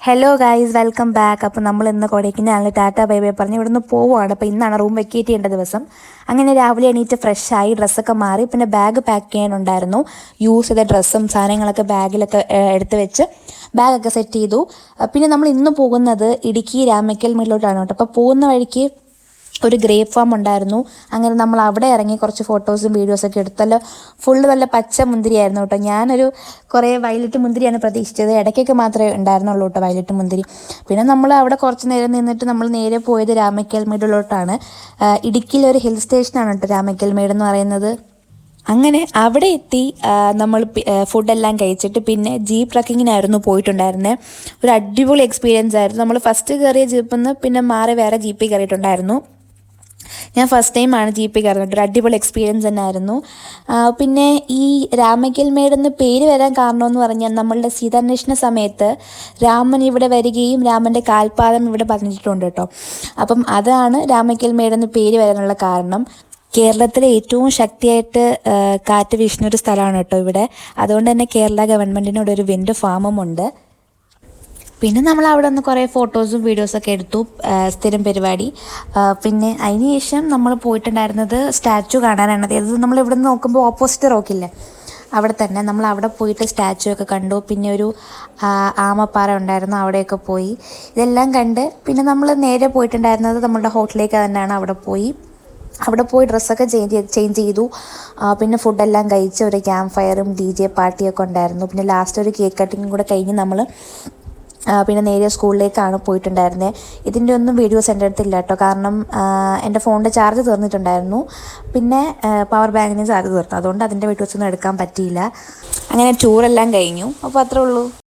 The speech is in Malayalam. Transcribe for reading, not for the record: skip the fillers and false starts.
Hello guys, welcome back. അപ്പോൾ നമ്മൾ ഇന്ന് കൊടൈക്കനാലിൽ ടാറ്റ ബൈ ബൈ പറഞ്ഞ് ഇവിടുന്ന് പോവുകയാണ്. അപ്പോൾ ഇന്നാണ് റൂം വെക്കേറ്റ് ചെയ്യേണ്ട ദിവസം. അങ്ങനെ രാവിലെ എണീറ്റ് ഫ്രഷായി ഡ്രസ്സൊക്കെ മാറി, പിന്നെ ബാഗ് പാക്ക് ചെയ്യാനുണ്ടായിരുന്നു. യൂസ് ചെയ്ത ഡ്രസ്സും സാധനങ്ങളൊക്കെ ബാഗിലൊക്കെ എടുത്ത് വെച്ച് ബാഗൊക്കെ സെറ്റ് ചെയ്തു. പിന്നെ നമ്മൾ ഇന്ന് പോകുന്നത് ഇടുക്കി രാമക്കൽ മേട്ടിലോട്ടാണ് കേട്ടോ. അപ്പോൾ പോകുന്ന വഴിക്ക് ഒരു ഗ്രേപ്പ് ഫാം ഉണ്ടായിരുന്നു. അങ്ങനെ നമ്മൾ അവിടെ ഇറങ്ങി കുറച്ച് ഫോട്ടോസും വീഡിയോസൊക്കെ എടുത്തല്ലോ. ഫുള്ള് നല്ല പച്ച മുന്തിരിയായിരുന്നു കേട്ടോ. ഞാനൊരു കുറേ വയലറ്റ് മുന്തിരിയാണ് പ്രതീക്ഷിച്ചത്. ഇടയ്ക്കൊക്കെ മാത്രമേ ഉണ്ടായിരുന്നുള്ളൂ കേട്ടോ വയലറ്റ് മുന്തിരി. പിന്നെ നമ്മൾ അവിടെ കുറച്ച് നേരം നിന്നിട്ട് നമ്മൾ നേരെ പോയത് രാമക്കൽ മേടിലോട്ടാണ്. ഇടുക്കിയിലൊരു ഹിൽ സ്റ്റേഷനാണ് കേട്ടോ രാമക്കൽ മേട് എന്ന് പറയുന്നത്. അങ്ങനെ അവിടെ എത്തി നമ്മൾ ഫുഡെല്ലാം കഴിച്ചിട്ട് പിന്നെ ജീപ്പ് ട്രക്കിങ്ങിനായിരുന്നു പോയിട്ടുണ്ടായിരുന്നത്. ഒരു അടിപൊളി എക്സ്പീരിയൻസ് ആയിരുന്നു. നമ്മൾ ഫസ്റ്റ് കയറിയ ജീപ്പിൽ നിന്ന് പിന്നെ മാറി വേറെ ജീപ്പിൽ കയറിയിട്ടുണ്ടായിരുന്നു. ഞാൻ ഫസ്റ്റ് ടൈമാണ് ജീപ്പിൽ കയറുന്നത്. ഒരു അടിപൊളി എക്സ്പീരിയൻസ് തന്നെ ആയിരുന്നു. പിന്നെ ഈ രാമക്കൽ മേടെന്ന് പേര് വരാൻ കാരണമെന്ന് പറഞ്ഞാൽ നമ്മളുടെ സീതാന്വേഷണ സമയത്ത് രാമൻ ഇവിടെ വരികയും രാമൻ്റെ കാൽപാദം ഇവിടെ പതിഞ്ഞിട്ടുണ്ട് കേട്ടോ. അപ്പം അതാണ് രാമക്കൽ മേടെന്ന് പേര് വരാനുള്ള കാരണം. കേരളത്തിലെ ഏറ്റവും ശക്തിയായിട്ട് കാറ്റ് വീശുന്ന ഒരു സ്ഥലമാണ് കേട്ടോ ഇവിടെ. അതുകൊണ്ട് തന്നെ കേരള ഗവൺമെൻറ്റിനോട് ഒരു വിൻഡ് ഫാമും ഉണ്ട്. പിന്നെ നമ്മൾ അവിടെ നിന്ന് കുറേ ഫോട്ടോസും വീഡിയോസൊക്കെ എടുത്തു, സ്ഥിരം പരിപാടി. പിന്നെ അതിന് ശേഷം നമ്മൾ പോയിട്ടുണ്ടായിരുന്നത് സ്റ്റാച്ചു കാണാനാണ്. അതായത് നമ്മൾ ഇവിടെ നിന്ന് നോക്കുമ്പോൾ ഓപ്പോസിറ്റ് റോക്കില്ലേ, അവിടെ തന്നെ നമ്മൾ അവിടെ പോയിട്ട് സ്റ്റാച്ചു ഒക്കെ കണ്ടു. പിന്നെ ഒരു ആമപ്പാറ ഉണ്ടായിരുന്നു, അവിടെയൊക്കെ പോയി. ഇതെല്ലാം കണ്ട് പിന്നെ നമ്മൾ നേരെ പോയിട്ടുണ്ടായിരുന്നത് നമ്മളുടെ ഹോട്ടലിലേക്ക് തന്നെയാണ്. അവിടെ പോയി ഡ്രസ്സൊക്കെ ചേഞ്ച് ചെയ്തു. പിന്നെ ഫുഡെല്ലാം കഴിച്ച് ഒരു ക്യാമ്പ് ഫയറും DJ പാർട്ടിയൊക്കെ ഉണ്ടായിരുന്നു. പിന്നെ ലാസ്റ്റ് ഒരു കേക്ക് കട്ടിങ്ങും കൂടെ കഴിഞ്ഞ് നമ്മൾ പിന്നെ നേരെ സ്കൂളിലേക്കാണ് പോയിട്ടുണ്ടായിരുന്നത്. ഇതിൻ്റെ ഒന്നും വീഡിയോസ് എൻ്റെ അടുത്തില്ല കേട്ടോ, കാരണം എൻ്റെ ഫോണിൻ്റെ ചാർജ് തീർന്നിട്ടുണ്ടായിരുന്നു. പിന്നെ പവർ ബാങ്കിന് ചാർജ് തീർന്നു, അതുകൊണ്ട് അതിൻ്റെ വീഡിയോസ് ഒന്നും എടുക്കാൻ പറ്റിയില്ല. അങ്ങനെ ടൂറെല്ലാം കഴിഞ്ഞു. അപ്പോൾ അത്രേ ഉള്ളൂ.